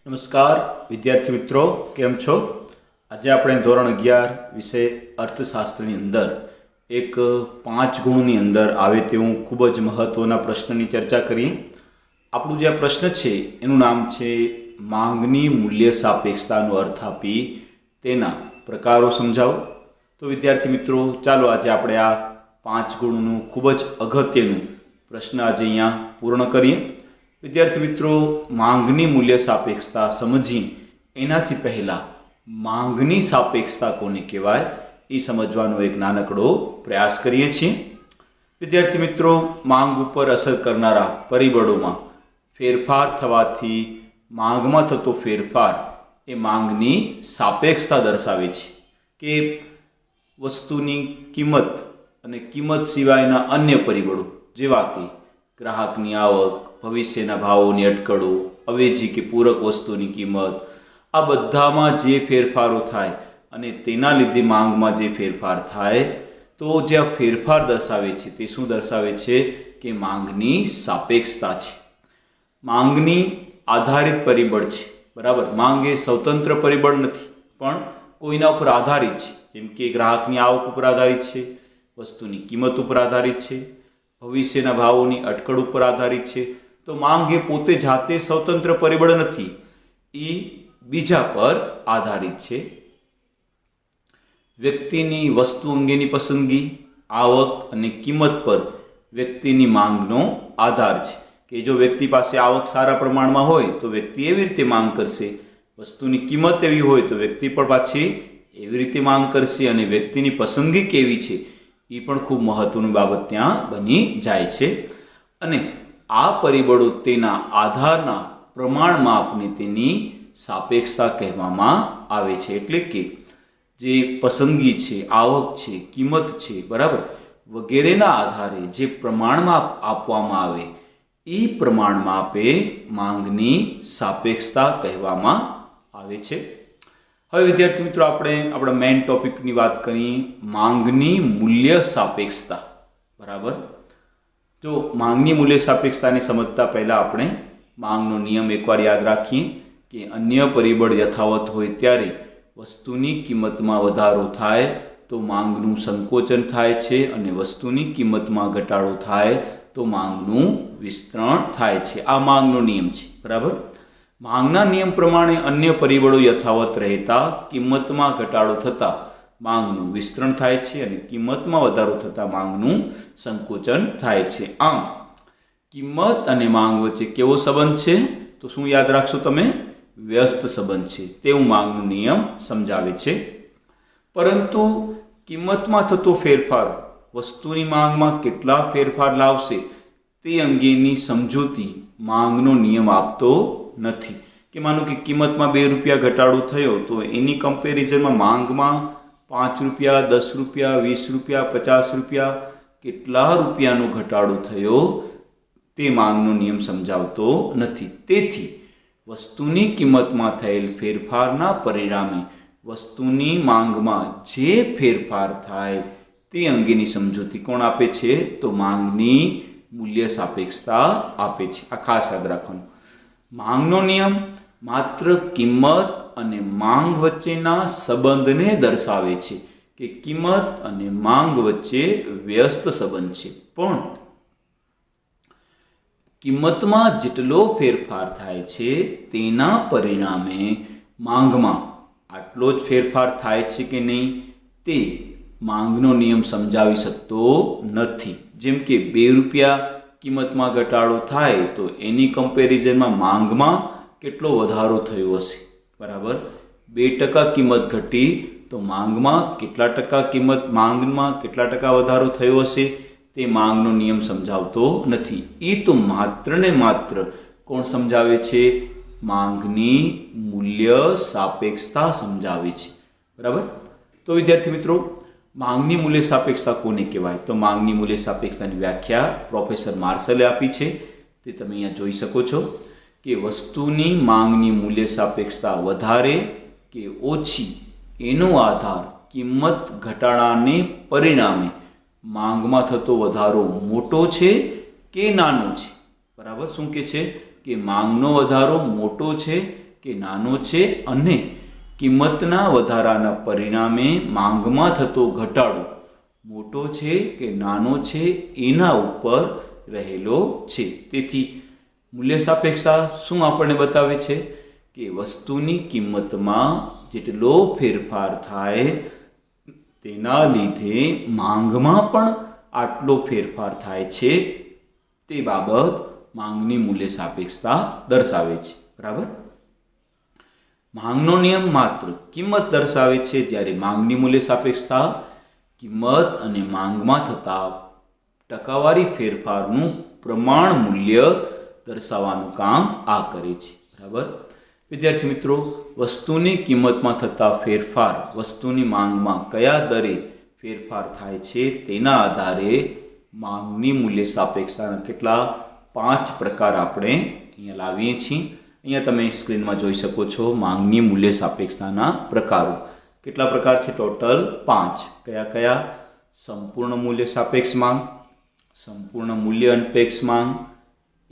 નમસ્કાર વિદ્યાર્થી મિત્રો, કેમ છો? આજે આપણે ધોરણ 11 વિષય અર્થશાસ્ત્રની અંદર એક 5 ગુણની અંદર આવે તેવું ખૂબ જ મહત્વના પ્રશ્નની ચર્ચા કરીએ. આપણું જે આ પ્રશ્ન છે એનું નામ છે માંગની મૂલ્ય સાપેક્ષતાનો અર્થ આપી તેના પ્રકારો સમજાવો. તો વિદ્યાર્થી મિત્રો, ચાલો આજે આપણે આ 5 ગુણનું ખૂબ જ અગત્યનું પ્રશ્ન આજે અહીંયા પૂર્ણ કરીએ. વિદ્યાર્થી મિત્રો, માંગની મૂલ્ય સાપેક્ષતા સમજી એનાથી પહેલાં માંગની સાપેક્ષતા કોને કહેવાય એ સમજવાનો એક નાનકડો પ્રયાસ કરીએ છીએ. વિદ્યાર્થી મિત્રો, માંગ ઉપર અસર કરનારા પરિબળોમાં ફેરફાર થવાથી માંગમાં થતો ફેરફાર એ માંગની સાપેક્ષતા દર્શાવે છે કે વસ્તુની કિંમત અને કિંમત સિવાયના અન્ય પરિબળો જેવા કે ગ્રાહકની આવક, ભવિષ્યના ભાવોની અટકળો, અવેજી કે પૂરક વસ્તુની કિંમત, આ બધામાં જે ફેરફારો થાય અને તેના લીધે માંગમાં જે ફેરફાર થાય તો જે આ ફેરફાર દર્શાવે છે તે શું દર્શાવે છે કે માંગની સાપેક્ષતા છે. માંગની આધારિત પરિબળ છે, બરાબર. માંગ એ સ્વતંત્ર પરિબળ નથી પણ કોઈના ઉપર આધારિત છે. જેમ કે ગ્રાહકની આવક ઉપર આધારિત છે, વસ્તુની કિંમત ઉપર આધારિત છે, ભવિષ્યના ભાવોની અટકળ ઉપર આધારિત છે. તો માંગ એ પોતે જાતે સ્વતંત્ર પરિબળ નથી, એ બીજા પર આધારિત છે. વ્યક્તિની વસ્તુ અંગેની પસંદગી, આવક અને કિંમત પર વ્યક્તિની માંગનો આધાર છે. કે જો વ્યક્તિ પાસે આવક સારા પ્રમાણમાં હોય તો વ્યક્તિ એવી રીતે માંગ કરશે, વસ્તુની કિંમત એવી હોય તો વ્યક્તિ પણ પાછી એવી રીતે માંગ કરશે, અને વ્યક્તિની પસંદગી કેવી છે એ પણ ખૂબ મહત્વની બાબત ત્યાં બની જાય છે. અને આ પરિબળો તેના આધારના પ્રમાણમાં આપણે તેની સાપેક્ષતા કહેવામાં આવે છે. એટલે કે જે પસંદગી છે, આવક છે, કિંમત છે, બરાબર, વગેરેના આધારે જે પ્રમાણમાં આપવામાં આવે એ પ્રમાણમાં આપે માંગની સાપેક્ષતા કહેવામાં આવે છે. હવે વિદ્યાર્થી મિત્રો, આપણે આપણા મેઇન ટોપિકની વાત કરીએ, માંગની મૂલ્ય સાપેક્ષતા. બરાબર. જો માંગની મૂલ્ય સાપેક્ષતાને સમજતા પહેલાં આપણે માંગનો નિયમ એકવાર યાદ રાખીએ કે અન્ય પરિબળ યથાવત હોય ત્યારે વસ્તુની કિંમતમાં વધારો થાય તો માંગનું સંકોચન થાય છે, અને વસ્તુની કિંમતમાં ઘટાડો થાય તો માંગનું વિસ્તરણ થાય છે. આ માંગનો નિયમ છે, બરાબર. માંગના નિયમ પ્રમાણે અન્ય પરિબળો યથાવત રહેતા કિંમતમાં ઘટાડો થતાં માંગનું વિસ્તરણ થાય છે, અને કિંમતમાં વધારો થતાં માંગનું સંકોચન થાય છે. આમ કિંમત અને માંગ વચ્ચે કેવો સંબંધ છે? તો શું યાદ રાખશો તમે? વ્યસ્ત સંબંધ છે તેવું માંગનો નિયમ સમજાવે છે. પરંતુ કિંમતમાં થતો ફેરફાર વસ્તુની માંગમાં કેટલા ફેરફાર લાવશે તે અંગેની સમજૂતી માંગનો નિયમ આપતો નથી. કે માનો કે કિંમતમાં 2 રૂપિયા ઘટાડો થયો તો એની કમ્પેરિઝનમાં માંગમાં 5 રૂપિયા, 10 રૂપિયા, 20 રૂપિયા, 50 રૂપિયા કેટલા રૂપિયાનો ઘટાડો થયો તે માંગનો નિયમ સમજાવતો નથી. તેથી વસ્તુની કિંમતમાં થયેલ ફેરફારના પરિણામે વસ્તુની માંગમાં જે ફેરફાર થાય તે અંગેની સમજૂતી કોણ આપે છે? તો માંગની મૂલ્ય સાપેક્ષતા આપે છે. આ ખાસ યાદ રાખવાનું. માંગનો નિયમ માત્ર કિંમત અને માંગ વચ્ચેના સંબંધને દર્શાવે છે કે કિંમત અને માંગ વચ્ચે વ્યસ્ત સંબંધ છે, પણ કિંમતમાં જેટલો ફેરફાર થાય છે તેના પરિણામે માંગમાં આટલો જ ફેરફાર થાય છે કે નહીં તે માંગનો નિયમ સમજાવી શકતો નથી. જેમ કે 2 રૂપિયા કિંમતમાં ઘટાડો થાય તો એની કમ્પેરિઝનમાં માંગમાં કેટલો વધારો થયો હશે, બરાબર. 2% કિંમત ઘટી તો માંગમાં કેટલા ટકા વધારો થયો હશે તે માંગનો નિયમ સમજાવતો નથી. એ તો માત્ર ને માત્ર કોણ સમજાવે છે? માંગની મૂલ્ય સાપેક્ષતા સમજાવે છે, બરાબર. તો વિદ્યાર્થી મિત્રો, માંગની મૂલ્ય સાપેક્ષતા કોને કહેવાય? તો માંગની મૂલ્ય સાપેક્ષતાની વ્યાખ્યા પ્રોફેસર માર્શલે આપી છે, તે તમે અહીંયા જોઈ શકો છો કે વસ્તુની માંગની મૂલ્ય સાપેક્ષતા વધારે કે ઓછી એનો આધાર કિંમત ઘટાડાને પરિણામે માંગમાં થતો વધારો મોટો છે કે નાનો છે. બરાબર. શું કે છે કે માંગનો વધારો મોટો છે કે નાનો છે અને કિંમતના વધારાના પરિણામે માંગમાં થતો ઘટાડો મોટો છે કે નાનો છે એના ઉપર રહેલો છે. તેથી મૂલ્ય સાપેક્ષતા શું આપણને બતાવે છે કે વસ્તુની કિંમતમાં જેટલો ફેરફાર થાય તેના લીધે માંગમાં પણ આટલો ફેરફાર થાય છે તે બાબત માંગની મૂલ્ય સાપેક્ષતા દર્શાવે છે. બરાબર. માંગનો નિયમ માત્ર કિંમત દર્શાવે છે, જ્યારે માંગની મૂલ્ય સાપેક્ષતા કિંમત અને માંગમાં થતા ટકાવારી ફેરફારનું પ્રમાણ મૂલ્ય દર્શાવવાનું કામ આ કરે છે. બરાબર. વિદ્યાર્થી મિત્રો, વસ્તુની કિંમતમાં થતા ફેરફાર વસ્તુની માંગમાં કયા દરે ફેરફાર થાય છે તેના આધારે માંગની મૂલ્ય સાપેક્ષતાના કેટલા 5 પ્રકાર આપણે અહીંયા લાવીએ છીએ. અહીંયા તમે સ્ક્રીનમાં જોઈ શકો છો માંગની મૂલ્ય સાપેક્ષતાના પ્રકારો. કેટલા પ્રકાર છે? ટોટલ 5. કયા કયા? સંપૂર્ણ મૂલ્ય સાપેક્ષ માંગ, સંપૂર્ણ મૂલ્ય અનપેક્ષ માંગ,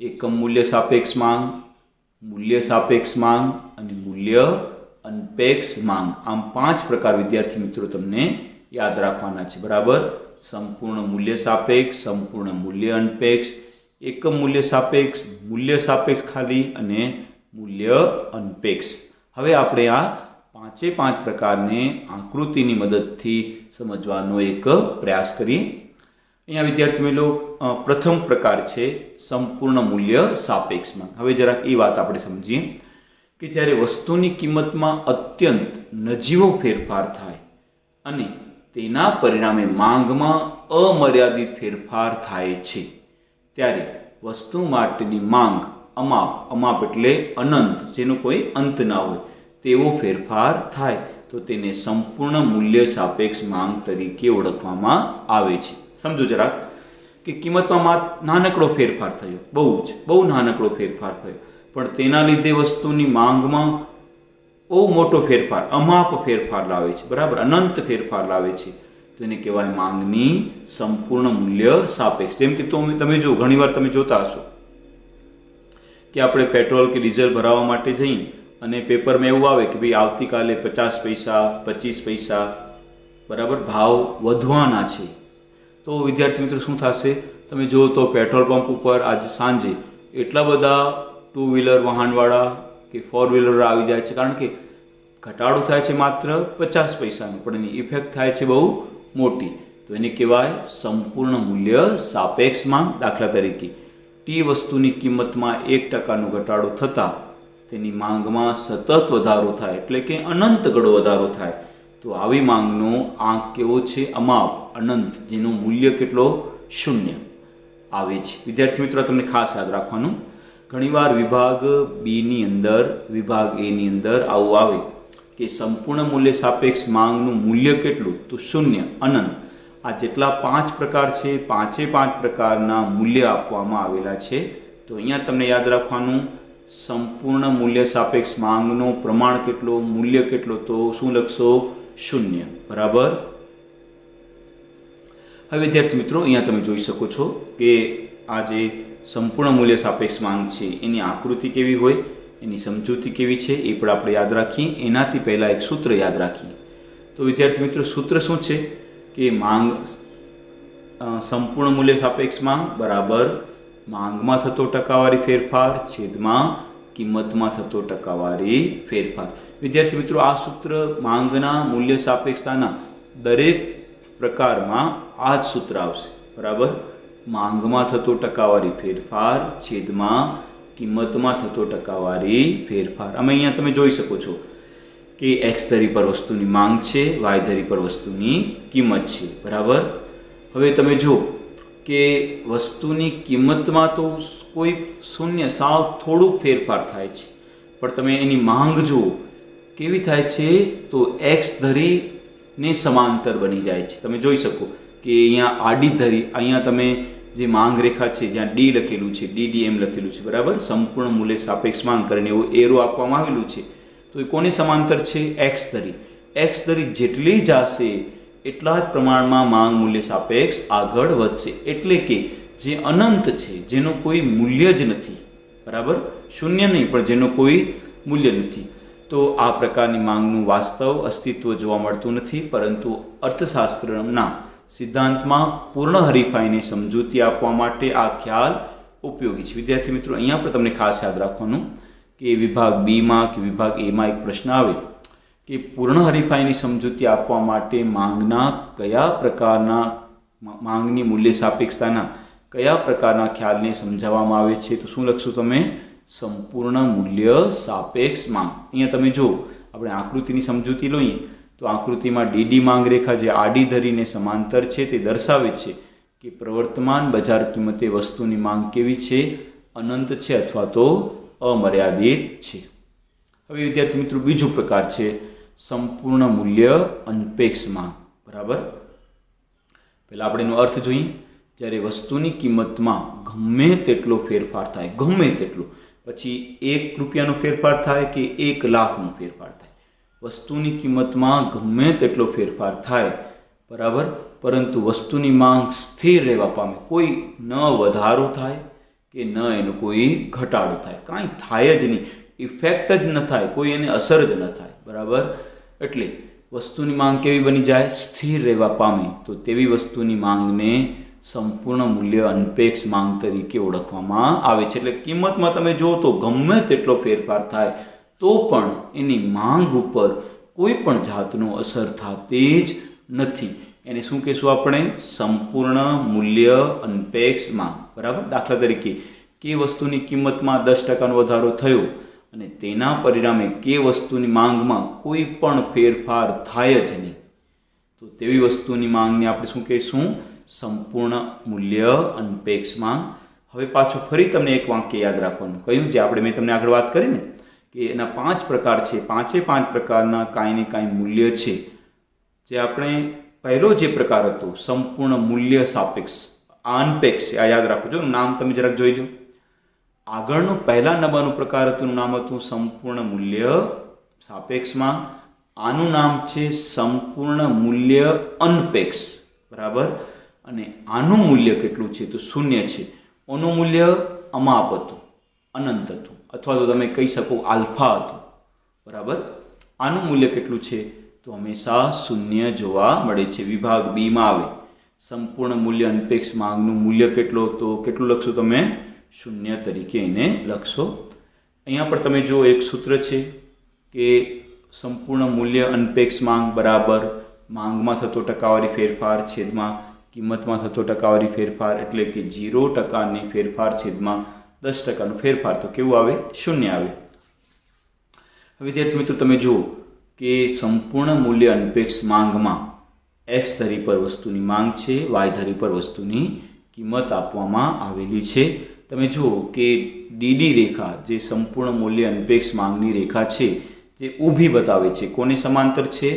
એકમ મૂલ્ય સાપેક્ષ માંગ, મૂલ્ય સાપેક્ષ માંગ અને મૂલ્ય અનપેક્ષ માંગ. આમ 5 પ્રકાર વિદ્યાર્થી મિત્રો તમને યાદ રાખવાના છે. બરાબર. સંપૂર્ણ મૂલ્ય સાપેક્ષ, સંપૂર્ણ મૂલ્ય અનપેક્ષ, એકમ મૂલ્ય સાપેક્ષ ખાલી અને મૂલ્ય અનપેક્ષ. હવે આપણે આ 5 પ્રકારને આકૃતિની મદદથી સમજવાનો એક પ્રયાસ કરીએ. અહીંયા વિદ્યાર્થી મિત્રો પ્રથમ પ્રકાર છે સંપૂર્ણ મૂલ્ય સાપેક્ષ માંગ. હવે જરાક એ વાત આપણે સમજીએ કે જ્યારે વસ્તુની કિંમતમાં અત્યંત નજીવો ફેરફાર થાય અને તેના પરિણામે માંગમાં અમર્યાદિત ફેરફાર થાય છે ત્યારે વસ્તુ માટેની માંગ અમાપ એટલે અનંત, જેનો કોઈ અંત ના હોય તેવો ફેરફાર થાય તો તેને સંપૂર્ણ મૂલ્ય સાપેક્ષ માંગ તરીકે ઓળખવામાં આવે છે. સમજો જરાક કે કિંમતમાં નાનકડો ફેરફાર થયો, બહુ નાનકડો ફેરફાર થયો, પણ તેના લીધે વસ્તુની માંગમાં બહુ મોટો ફેરફાર, અમાપ ફેરફાર લાવે છે. બરાબર. અનંત ફેરફાર લાવે છે તો એને કહેવાય માંગની સંપૂર્ણ મૂલ્ય સાપેક્ષ. જેમ કે તમે જો ઘણીવાર તમે જોતા હશો કે આપણે પેટ્રોલ કે ડીઝલ ભરાવવા માટે જઈએ અને પેપરમાં એવું આવે કે ભાઈ આવતીકાલે 50 પૈસા 25 પૈસા બરાબર ભાવ વધવાના છે. તો વિદ્યાર્થી મિત્રો શું થશે? તમે જુઓ તો પેટ્રોલ પંપ ઉપર આજે સાંજે એટલા બધા 2 વ્હીલર વાહનવાળા કે 4 વ્હીલર આવી જાય છે, કારણ કે ઘટાડો થાય છે માત્ર 50 પૈસાનો, પણ એની ઇફેક્ટ થાય છે બહુ મોટી. તો એને કહેવાય સંપૂર્ણ મૂલ્ય સાપેક્ષ માંગ. દાખલા તરીકે ટી વસ્તુની કિંમતમાં 1% ઘટાડો થતાં તેની માંગમાં સતત વધારો થાય, એટલે કે અનંત ગણો વધારો થાય, તો આવી માંગનો આંક કેવો છે? અમાપ, અનંત, જેનો મૂલ્ય કેટલો? 0 આવે છે. વિદ્યાર્થી મિત્રો તમને ખાસ યાદ રાખવાનું, ઘણીવાર વિભાગ બીની અંદર, વિભાગ એની અંદર આવું આવે કે સંપૂર્ણ મૂલ્ય સાપેક્ષ માંગનું મૂલ્ય કેટલું? તો 0, અનંત. આ જેટલા 5 પ્રકાર છે, 5 પ્રકારના મૂલ્ય આપવામાં આવેલા છે. તો અહીંયા તમને યાદ રાખવાનું, સંપૂર્ણ મૂલ્ય સાપેક્ષ માંગનો પ્રમાણ કેટલો, મૂલ્ય કેટલો? તો શું લખશો? 0. બરાબર. હવે વિદ્યાર્થી મિત્રો અહીંયા તમે જોઈ શકો છો કે આ જે સંપૂર્ણ મૂલ્ય સાપેક્ષ માંગ છે એની આકૃતિ કેવી હોય, એની સમજૂતી કેવી છે એ પણ આપણે યાદ રાખીએ. એનાથી પહેલાં એક સૂત્ર યાદ રાખીએ. તો વિદ્યાર્થી મિત્રો સૂત્ર શું છે કે માંગ સંપૂર્ણ મૂલ્ય સાપેક્ષ માંગ બરાબર માંગમાં થતો ટકાવારી ફેરફાર છેદમાં કિંમતમાં થતો ટકાવારી ફેરફાર. વિદ્યાર્થી મિત્રો આ સૂત્ર માંગના મૂલ્ય સાપેક્ષતાના દરેક પ્રકારમાં આ જ સૂત્ર આવશે. બરાબર. માંગમાં થતો ટકાવારી ફેરફાર છેદમાં કિંમતમાં થતો ટકાવારી ફેરફાર. અમે અહીંયા તમે જોઈ શકો છો કે એક્સ ધરી પર વસ્તુની માંગ છે, વાય ધરી પર વસ્તુની કિંમત છે. બરાબર. હવે તમે જો કે વસ્તુની કિંમતમાં તો કોઈ શૂન્ય સાવ થોડુંક ફેરફાર થાય છે, પણ તમે એની માંગ જુઓ કેવી થાય છે તો એક્સ ધરીને સમાંતર બની જાય છે. તમે જોઈ શકો કે અહીંયા આડી ધરી, અહીંયા તમે જે માંગ રેખા છે જ્યાં ડી લખેલું છે, DDM લખેલું છે. બરાબર. સંપૂર્ણ મૂલ્ય સાપેક્ષ માંગ કરીને એવું એરો આપવામાં આવેલું છે. તો એ કોની સમાંતર છે? એક્સ ધરી. એક્સ ધરી જેટલી જશે એટલા જ પ્રમાણમાં માંગ મૂલ્ય સાપેક્ષ આગળ વધશે. એટલે કે જે અનંત છે, જેનું કોઈ મૂલ્ય જ નથી, બરાબર, શૂન્ય નહીં, પણ જેનો કોઈ મૂલ્ય નથી. તો આ પ્રકારની માંગનું વાસ્તવ અસ્તિત્વ જોવા મળતું નથી, પરંતુ અર્થશાસ્ત્રના સિદ્ધાંતમાં પૂર્ણ હરીફાઈને સમજૂતી આપવા માટે આ ખ્યાલ ઉપયોગી છે. વિદ્યાર્થી મિત્રો, અહીંયા પણ તમને ખાસ યાદ રાખવાનું કે વિભાગ બીમાં કે વિભાગ એમાં એક પ્રશ્ન આવે કે પૂર્ણ હરીફાઈની સમજૂતી આપવા માટે માંગના કયા પ્રકારના માંગની મૂલ્ય સાપેક્ષતાના કયા પ્રકારના ખ્યાલને સમજાવવામાં આવે છે. તો શું લખશો તમે? સંપૂર્ણ મૂલ્ય સાપેક્ષ માંગ. અહીંયા તમે જો આપણે આકૃતિની સમજૂતી લઈએ તો આકૃતિમાં ડીડી માંગ રેખા જે આડી ધરીને સમાંતર છે તે દર્શાવે છે કે પ્રવર્તમાન બજાર કિંમતે વસ્તુની માંગ કેવી છે? અનંત છે અથવા તો અમર્યાદિત છે. હવે વિદ્યાર્થી મિત્રો, બીજો પ્રકાર છે સંપૂર્ણ મૂલ્ય અનપેક્ષ માંગ. બરાબર, પહેલાં આપણે એનો અર્થ જોઈએ. જ્યારે વસ્તુની કિંમતમાં ગમે તેટલો ફેરફાર થાય, ગમે તેટલો, પછી 1 રૂપિયાનો ફેરફાર થાય કે 1 લાખનો ફેરફાર થાય, વસ્તુની કિંમતમાં ગમે તેટલો ફેરફાર થાય, બરાબર, પરંતુ વસ્તુની માંગ સ્થિર રહેવા પામે. કોઈ ન વધારો થાય કે ન એનો કોઈ ઘટાડો થાય, કાંઈ થાય જ નહીં, ઇફેક્ટ જ ન થાય, કોઈ એને અસર જ ન થાય. બરાબર, એટલે વસ્તુની માંગ કેવી બની જાય? સ્થિર રહેવા પામે. તો તેવી વસ્તુની માંગને સંપૂર્ણ મૂલ્ય અનપેક્ષ માંગ તરીકે ઓળખવામાં આવે છે. એટલે કિંમતમાં તમે જુઓ તો ગમે તેટલો ફેરફાર થાય તો પણ એની માંગ ઉપર કોઈ પણ જાતનો અસર થતી જ નથી. એને શું કહેશું આપણે? સંપૂર્ણ મૂલ્ય અનપેક્ષ માંગ. બરાબર, દાખલા તરીકે કે વસ્તુની કિંમતમાં 10% વધારો થયો અને તેના પરિણામે કે વસ્તુની માંગમાં કોઈ પણ ફેરફાર થાય જ નહીં, તો તેવી વસ્તુની માંગને આપણે શું કહીશું? સંપૂર્ણ મૂલ્ય અનપેક્ષ માંગ. હવે પાછું ફરી તમને એક વાક્ય યાદ રાખવાનું કહ્યું, જે આપણે મેં તમને આગળ વાત કરી ને કે એના 5 પ્રકાર છે. 5 પ્રકારના કાંઈ ને કાંઈ મૂલ્ય છે. જે આપણે પહેલો જે પ્રકાર હતો સંપૂર્ણ મૂલ્ય સાપેક્ષ, અનપેક્ષ, આ યાદ રાખજો. નામ તમે જરાક જોઈ લો. આગળનું પહેલા નંબરનું પ્રકાર હતું, એનું નામ હતું સંપૂર્ણ મૂલ્ય સાપેક્ષ માંગ. આનું નામ છે સંપૂર્ણ મૂલ્ય અનપેક્ષ. બરાબર, અને આનું મૂલ્ય કેટલું છે? તો 0 છે. આનું મૂલ્ય અમાપ હતું, અનંત હતું, અથવા તો તમે કહી શકો આલ્ફા હતું. બરાબર, આનું મૂલ્ય કેટલું છે? તો હંમેશા 0 જોવા મળે છે. વિભાગ બીમાં આવે સંપૂર્ણ મૂલ્ય અનપેક્ષ માંગનું મૂલ્ય કેટલું? તો કેટલું લખશો તમે? 0 તરીકે એને લખશો. અહીંયા પર તમે જો એક સૂત્ર છે કે સંપૂર્ણ મૂલ્ય અનપેક્ષ માંગ બરાબર માંગમાં થતો ટકાવારી ફેરફાર છેદમાં કિંમતમાં થતો ટકાવારી ફેરફાર, એટલે કે 0%ની ફેરફાર છેદમાં 10%નો ફેરફાર. તો કેવું આવે? 0 આવે. વિદ્યાર્થી મિત્રો, તમે જુઓ કે સંપૂર્ણ મૂલ્ય અનપેક્ષ માંગમાં એક્સ ધરી પર વસ્તુની માંગ છે, વાય ધરી પર વસ્તુની કિંમત આપવામાં આવેલી છે. તમે જુઓ કે ડીડી રેખા જે સંપૂર્ણ મૂલ્ય અનપેક્ષ માંગની રેખા છે, જે ઊભી બતાવે છે. કોને સમાંતર છે?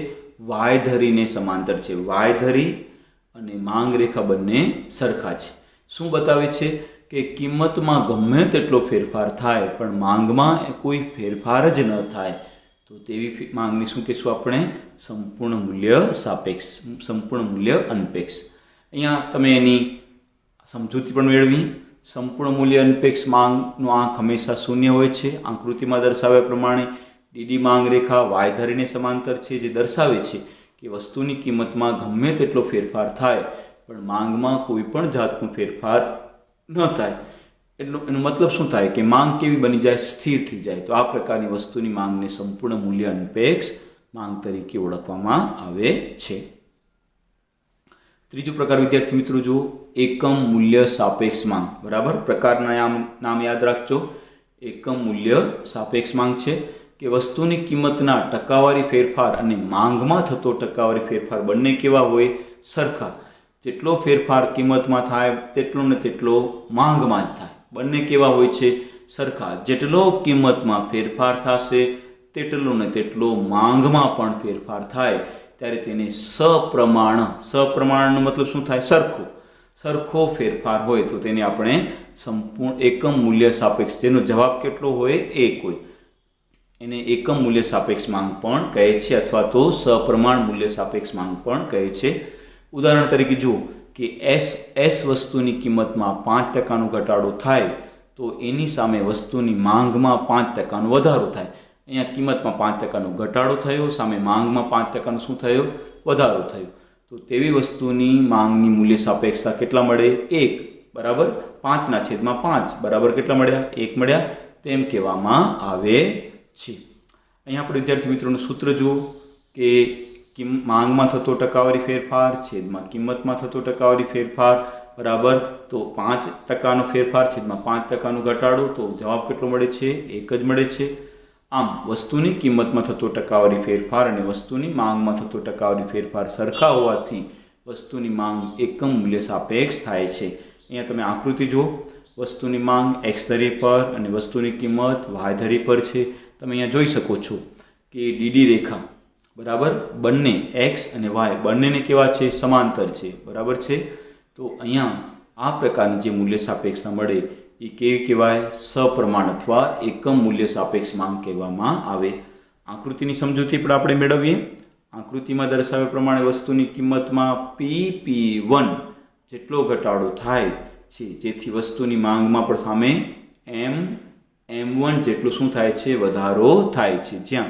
વાય ધરીને સમાંતર છે. વાય ધરી અને માંગ રેખા બંને સરખા છે. શું બતાવે છે? કે કિંમતમાં ગમે તેટલો ફેરફાર થાય પણ માંગમાં કોઈ ફેરફાર જ ન થાય, તો તેવી માંગને શું કહીશું આપણે? સંપૂર્ણ મૂલ્ય સાપેક્ષ, સંપૂર્ણ મૂલ્ય અનપેક્ષ. અહીંયા તમે એની સમજૂતી પણ મેળવી. સંપૂર્ણ મૂલ્ય અનપેક્ષ માંગનો આંક હંમેશા 0 હોય છે. આકૃતિમાં દર્શાવ્યા પ્રમાણે ડીડી માંગ રેખા વાય ધરીને સમાંતર છે, જે દર્શાવે છે કે વસ્તુની કિંમતમાં ગમે તેટલો ફેરફાર થાય પણ માંગમાં કોઈ પણ જાતનો ફેરફાર ન થાય. એનો મતલબ શું થાય? કે માંગ કેવી બની જાય? સ્થિર થઈ જાય. તો આ પ્રકારની વસ્તુની માંગને સંપૂર્ણ મૂલ્ય અનપેક્ષ માંગ તરીકે ઓળખવામાં આવે છે. ત્રીજો પ્રકાર વિદ્યાર્થી મિત્રો જુઓ, એકમ મૂલ્ય સાપેક્ષ માંગ. બરાબર, પ્રકારના નામ યાદ રાખજો. એકમ મૂલ્ય સાપેક્ષ માંગ છે કે વસ્તુની કિંમતના ટકાવારી ફેરફાર અને માંગમાં થતો ટકાવારી ફેરફાર બંને કેવા હોય? સરખા. જેટલો ફેરફાર કિંમતમાં થાય તેટલો ને તેટલો માંગમાં જ થાય. બંને કેવા હોય છે? સરખા. જેટલો કિંમતમાં ફેરફાર થશે તેટલો ને તેટલો માંગમાં પણ ફેરફાર થાય, ત્યારે તેને સપ્રમાણ. સપ્રમાણનો મતલબ શું થાય? સરખો. સરખો ફેરફાર હોય તો તેને આપણે સંપૂર્ણ એકમ મૂલ્ય સાપેક્ષ, જેનો જવાબ કેટલો હોય? 1 હોય, એને એકમ મૂલ્ય સાપેક્ષ માંગ પણ કહે છે, અથવા તો સપ્રમાણ મૂલ્ય સાપેક્ષ માંગ પણ કહે છે. ઉદાહરણ તરીકે જુઓ કે એસ વસ્તુની કિંમતમાં 5%નો ઘટાડો થાય તો એની સામે વસ્તુની માંગમાં 5%નો વધારો થાય. અહીંયા કિંમતમાં 5%નો ઘટાડો થયો, સામે માંગમાં 5%નો શું થયો? વધારો થયો. તો તેવી વસ્તુની માંગની મૂલ્ય સાપેક્ષતા કેટલા મળે? 1 બરાબર 5/5 બરાબર કેટલા મળ્યા? 1 મળ્યા તેમ કહેવામાં આવે છે. અહીંયા આપણે વિદ્યાર્થી મિત્રોનું સૂત્ર જુઓ કે માંગમાં થતો ટકાવારી ફેરફાર છેદમાં કિંમતમાં થતો ટકાવારી ફેરફાર બરાબર તો 5%નો ફેરફાર છેદમાં 5%નો ઘટાડો, તો જવાબ કેટલો મળે છે? 1 જ મળે છે. આમ વસ્તુની કિંમતમાં થતો ટકાવારી ફેરફાર અને વસ્તુની માંગમાં થતો ટકાવારી ફેરફાર સરખા હોવાથી વસ્તુની માંગ એકમ મૂલ્ય સાપેક્ષ થાય છે. અહીંયા તમે આકૃતિ જુઓ, વસ્તુની માંગ x ધરી પર અને વસ્તુની કિંમત y ધરી પર છે. તમે અહીંયા જોઈ શકો છો કે ડીડી રેખા બરાબર બંને x અને y બંનેને કેવા છે? સમાંતર છે બરાબર છે. તો અહીંયા આ પ્રકારની જે મૂલ્ય સાપેક્ષતા મળે એ કેવી કહેવાય? સપ્રમાણ અથવા એકમ મૂલ્ય સાપેક્ષ માંગ કહેવામાં આવે. આકૃતિની સમજૂતી પણ આપણે મેળવીએ. આકૃતિમાં દર્શાવ્યા પ્રમાણે વસ્તુની કિંમતમાં PP1 જેટલો ઘટાડો થાય છે, જેથી વસ્તુની માંગમાં પણ સામે M1 જેટલું શું થાય છે? વધારો થાય છે. જ્યાં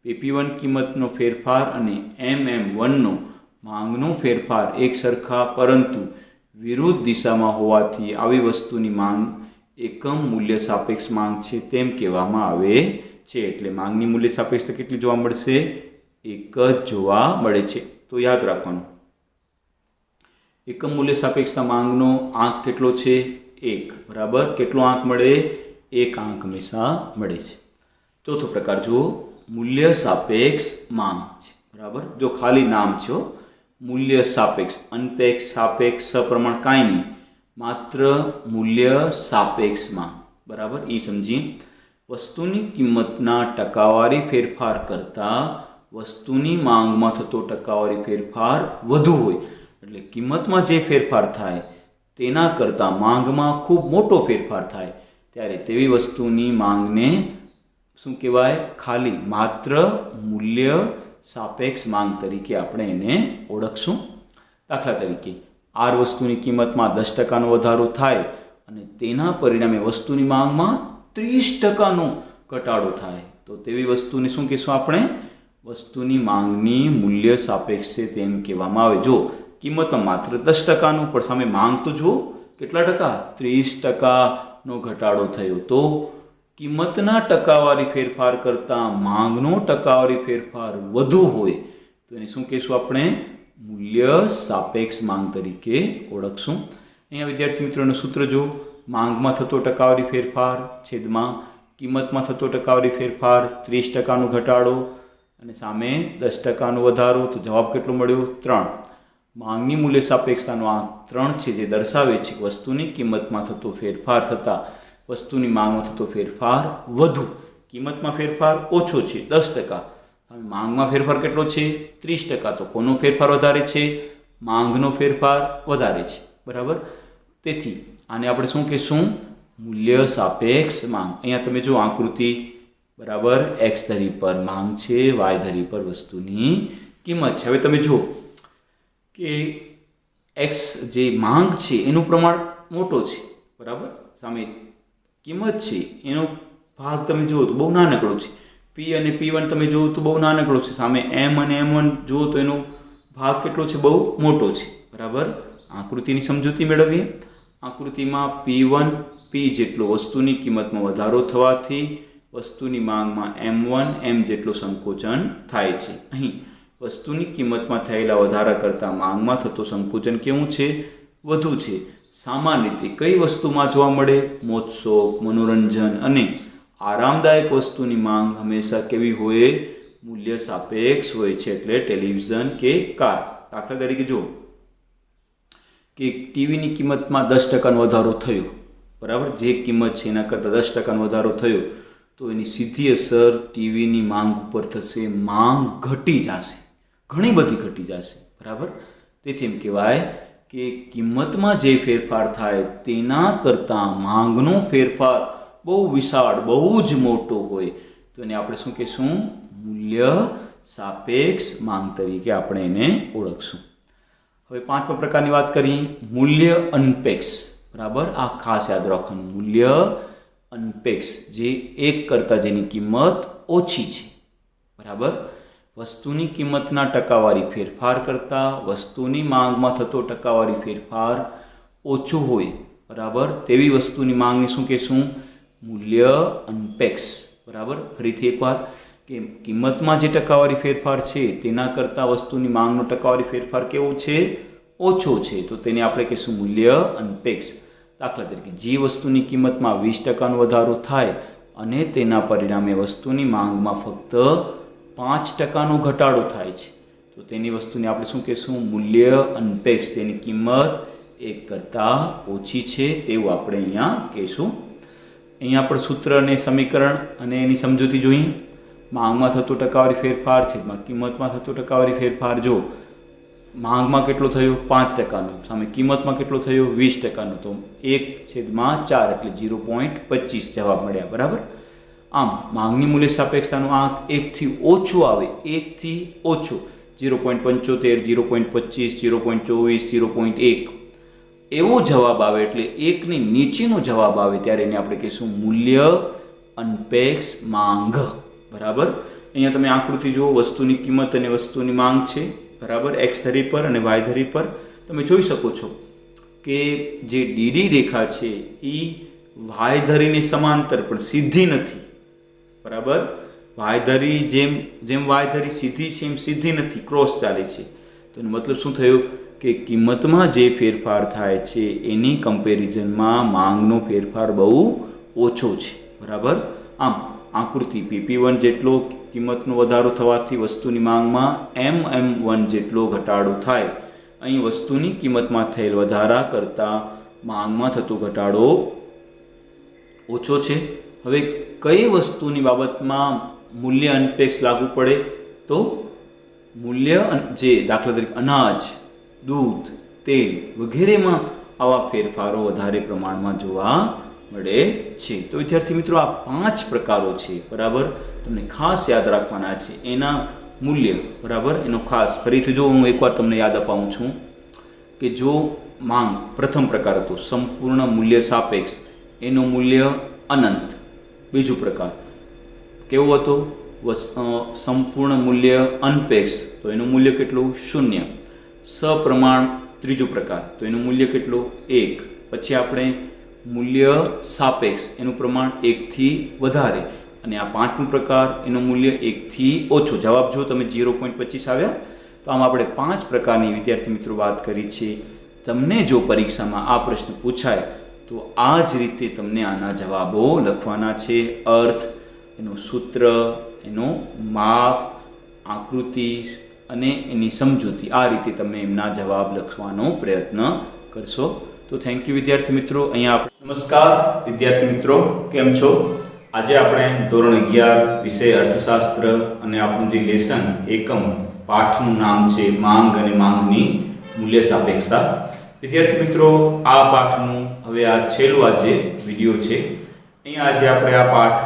PP1 કિંમતનો ફેરફાર અને MM1નો માંગનો ફેરફાર એક સરખા પરંતુ વિરુદ્ધ દિશામાં હોવાથી આવી વસ્તુની માંગ એકમ મૂલ્ય સાપેક્ષ માંગ છે તેમ કહેવામાં આવે છે. એટલે માંગની મૂલ્ય સાપેક્ષતા કેટલી જોવા મળશે? 1 જ જોવા મળે છે. તો યાદ રાખવાનું, એકમ મૂલ્ય સાપેક્ષતા માંગનો આંક કેટલો છે? 1 બરાબર કેટલો આંક મળે? 1 આંક હંમેશા મળે છે. ચોથો પ્રકાર જુઓ, મૂલ્ય સાપેક્ષ માંગ છે બરાબર. જો ખાલી નામ છે મૂલ્ય સાપેક્ષ, અનપેક્ષ, સાપેક્ષ, સપ્રમાણ કાંઈ નહીં, માત્ર મૂલ્ય સાપેક્ષ માંગ બરાબર. એ સમજીએ. વસ્તુની કિંમતના ટકાવારી ફેરફાર કરતાં વસ્તુની માંગમાં થતો ટકાવારી ફેરફાર વધુ હોય, એટલે કિંમતમાં જે ફેરફાર થાય તેના કરતાં માંગમાં ખૂબ મોટો ફેરફાર થાય ત્યારે તેવી વસ્તુની માંગને શું કહેવાય? ખાલી માત્ર મૂલ્ય સાપેક્ષ માંગ તરીકે આપણે એને ઓળખશું. દાખલા તરીકે આર વસ્તુની કિંમતમાં 10%નો વધારો થાય અને તેના પરિણામે વસ્તુની માંગમાં 30%નો ઘટાડો થાય, તો તેવી વસ્તુને શું કહેશું આપણે? વસ્તુની માંગની મૂલ્ય સાપેક્ષ છે તેમ કહેવામાં આવે. જો કિંમતમાં માત્ર 10%નો પણ સામે માંગ તો જુઓ કેટલા ટકા? 30%નો ઘટાડો થયો, તો કિંમતના ટકાવારી ફેરફાર કરતાં માંગનો ટકાવારી ફેરફાર વધુ હોય તો એને શું કહેશું આપણે? મૂલ્ય સાપેક્ષ માંગ તરીકે ઓળખશું. અહીંયા વિદ્યાર્થી મિત્રોનું સૂત્ર જો, માંગમાં થતો ટકાવારી ફેરફાર છેદમાં કિંમતમાં થતો ટકાવારી ફેરફાર 30%નો ઘટાડો અને સામે 10%નો વધારો, તો જવાબ કેટલો મળ્યો? 3. માંગની મૂલ્ય સાપેક્ષતાનો આંક 3 છે, જે દર્શાવે છે કે વસ્તુની કિંમતમાં થતો ફેરફાર થતાં વસ્તુની માંગમાં થતો ફેરફાર વધુ, કિંમતમાં ફેરફાર ઓછો છે 10%, માંગમાં ફેરફાર કેટલો છે? 30%. તો કોનો ફેરફાર વધારે છે? માંગનો ફેરફાર વધારે છે બરાબર. તેથી આને આપણે શું કહીશું? મૂલ્ય સાપેક્ષ માંગ. અહીંયા તમે જો આકૃતિ બરાબર, x ધરી પર માંગ છે, y ધરી પર વસ્તુની કિંમત છે. હવે તમે જુઓ કે x જે માંગ છે એનું પ્રમાણ મોટો છે બરાબર, સામે કિંમત છે એનો ભાગ તમે જુઓ તો બહુ નાનકડો છે. P અને P1 તમે જુઓ તો બહુ નાનકડો છે, સામે M અને M1 જુઓ તો એનો ભાગ કેટલો છે? બહુ મોટો છે બરાબર. આકૃતિની સમજૂતી મેળવીએ. આકૃતિમાં P1 P જેટલો વસ્તુની કિંમતમાં વધારો થવાથી વસ્તુની માંગમાં M1 M જેટલો સંકોચન થાય છે. અહીં વસ્તુની કિંમતમાં થયેલા વધારા કરતાં માંગમાં થતો સંકોચન કેવું છે? વધુ છે. સામાન્ય રીતે કઈ વસ્તુમાં જોવા મળે? મોજશોખ, મનોરંજન અને આરામદાયક વસ્તુની માંગ હંમેશા કેવી હોય? મૂલ્ય સાપેક્ષ હોય છે. એટલે ટેલિવિઝન કે કાર. દાખલા તરીકે જુઓ કે ટીવીની કિંમતમાં 10%નો વધારો થયો બરાબર, જે કિંમત છે એના કરતાં 10%નો વધારો થયો તો એની સીધી અસર ટીવીની માંગ ઉપર થશે. માંગ ઘટી જશે, ઘણી બધી ઘટી જશે બરાબર. તેથી એમ કહેવાય કે કિંમતમાં જે ફેરફાર થાય તેના કરતાં માંગનો ફેરફાર બહુ વિશાળ, બહુ જ મોટો હોય તો એને આપણે શું કહીશું? મૂલ્ય સાપેક્ષ માંગ તરીકે આપણે એને ઓળખશું. હવે 5મા પ્રકારની વાત કરીએ, મૂલ્ય અનપેક્ષ બરાબર. આ ખાસ યાદ રાખવાનું, મૂલ્ય અનપેક્ષ, જે 1 કરતાં જેની કિંમત ઓછી છે. બરાબર. વસ્તુની કિંમતના ટકાવારી ફેરફાર કરતાં વસ્તુની માંગમાં થતો ટકાવારી ફેરફાર ઓછું હોય, બરાબર, તેવી વસ્તુની માંગને શું કહેશું? મૂલ્ય અનપેક્ષ. બરાબર. ફરીથી એકવાર કે કિંમતમાં જે ટકાવારી ફેરફાર છે તેના કરતાં વસ્તુની માંગનો ટકાવારી ફેરફાર કેવો છે? ઓછો છે, તો તેને આપણે કહીશું મૂલ્ય અનપેક્ષ. દાખલા તરીકે જે વસ્તુની કિંમતમાં 20% વધારો થાય અને તેના પરિણામે વસ્તુની માંગમાં ફક્ત 5% ઘટાડો થાય છે, તો તેની વસ્તુને આપણે શું કહીશું? મૂલ્ય અનપેક્ષ. તેની કિંમત 1 કરતાં ઓછી છે તેવું આપણે અહીંયા કહીશું. અહીંયા આપણે સૂત્ર અને સમીકરણ અને એની સમજૂતી જોઈએ. માંગમાં થતો ટકાવારી ફેરફાર છે, કિંમતમાં થતો ટકાવારી ફેરફાર જો માંગમાં કેટલો થયો? 5%નો, સામે કિંમતમાં કેટલો થયો? 20%નો, તો 1/4 એટલે 0.25 જવાબ મળ્યા. બરાબર. આમ માંગની મૂલ્ય સાપેક્ષતાનો આંક 1 થી ઓછો આવે, 1 થી ઓછો, 0.75, 0.25, 0.24, 0.1 એવો જવાબ આવે એટલે 1 ની નીચેનો જવાબ આવે ત્યારે એને આપણે કહીશું મૂલ્ય અનપેક્ષ માંગ. બરાબર. અહીંયા તમે આકૃતિ જુઓ, વસ્તુની કિંમત અને વસ્તુની માંગ છે. બરાબર. એક્સ ધરી પર અને વાય ધરી પર તમે જોઈ શકો છો કે જે ડીડી રેખા છે એ વાય ધરીની સમાંતર પણ સીધી નથી. બરાબર. વાય ધરી જેમ વાય ધરી સીધી છે એમ સીધી નથી, ક્રોસ ચાલે છે. તો એનો મતલબ શું થયો કે કિંમતમાં જે ફેરફાર થાય છે એની કમ્પેરિઝનમાં માંગનો ફેરફાર બહુ ઓછો છે. બરાબર. આમ આકૃતિ PP1 જેટલો કિંમતનો વધારો થવાથી વસ્તુની માંગમાં MM1 જેટલો ઘટાડો થાય. અહીં વસ્તુની કિંમતમાં થયેલ વધારા કરતાં માંગમાં થતો ઘટાડો ઓછો છે. હવે કઈ વસ્તુની બાબતમાં મૂલ્ય અનપેક્ષ લાગુ પડે? તો મૂલ્ય જે દાખલા તરીકે અનાજ, દૂધ, તેલ વગેરેમાં આવા ફેરફારો વધારે પ્રમાણમાં જોવા મળે છે. તો વિદ્યાર્થી મિત્રો, આ 5 પ્રકારો છે. બરાબર. તમને ખાસ યાદ રાખવાના છે એના મૂલ્ય. બરાબર. એનો ખાસ ફરીથી જો હું એકવાર તમને યાદ અપાવું છું કે જો માંગ પ્રથમ પ્રકાર હતો સંપૂર્ણ મૂલ્ય સાપેક્ષ, એનું મૂલ્ય અનંત. બીજું પ્રકાર કેવો હતો? સંપૂર્ણ મૂલ્ય અનપેક્ષ, તો એનું મૂલ્ય કેટલું? 0. સપ્રમાણ ત્રીજો પ્રકાર, તો એનું મૂલ્ય કેટલું? 1. પછી આપણે મૂલ્ય સાપેક્ષ, એનું પ્રમાણ 1 થી વધારે, અને આ પાંચમો પ્રકાર એનું મૂલ્ય 1 થી ઓછું. જવાબ જો તમે 0.25 આવ્યા. તો આમ આપણે 5 પ્રકારની વિદ્યાર્થી મિત્રો વાત કરી છે. તમને જો પરીક્ષામાં આ પ્રશ્ન પૂછાય તો આ જ રીતે તમને આના જવાબો લખવાના છે. અર્થ, એનું સૂત્ર, એનું માપ, આકૃતિ અને એની સમજૂતી, આ રીતે તમે એમના જવાબ લખવાનો પ્રયત્ન કરશો. તો થેન્ક યુ વિદ્યાર્થી મિત્રો. અહીંયા નમસ્કાર વિદ્યાર્થી મિત્રો, કેમ છો? આજે આપણે ધોરણ 11 વિષય અર્થશાસ્ત્ર અને આપણું જે લેસન એકમ પાઠનું નામ છે માંગ અને માંગની મૂલ્ય સાપેક્ષતા. વિદ્યાર્થી મિત્રો, આ પાઠનું હવે આ છેલ્લું આજે વિડીયો છે. અહીંયા આજે આપણે આ પાઠ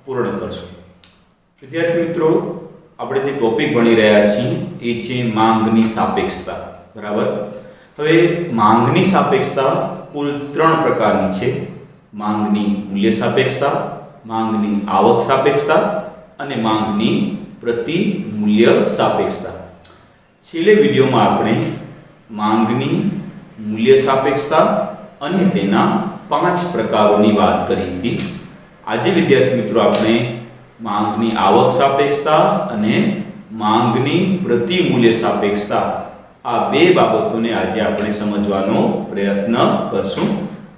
પૂર્ણ કરશું. વિદ્યાર્થી મિત્રો, આપણે જે ટોપિક ભણી રહ્યા છીએ એ છે માંગની સાપેક્ષતા. બરાબર. હવે માંગની સાપેક્ષતા કુલ 3 પ્રકારની છે. માંગની મૂલ્ય સાપેક્ષતા, માંગની આવક સાપેક્ષતા અને માંગની પ્રતિ મૂલ્ય સાપેક્ષતા. છેલ્લે વિડીયોમાં આપણે માંગની મૂલ્ય સાપેક્ષતા અને તેના 5 પ્રકારોની વાત કરી હતી. આજે વિદ્યાર્થી મિત્રો આપણે માંગની આવક સાપેક્ષતા અને માંગની પ્રતિ મૂલ્ય સાપેક્ષતા, આ 2 બાબતોને આજે આપણે સમજવાનો પ્રયત્ન કરશું.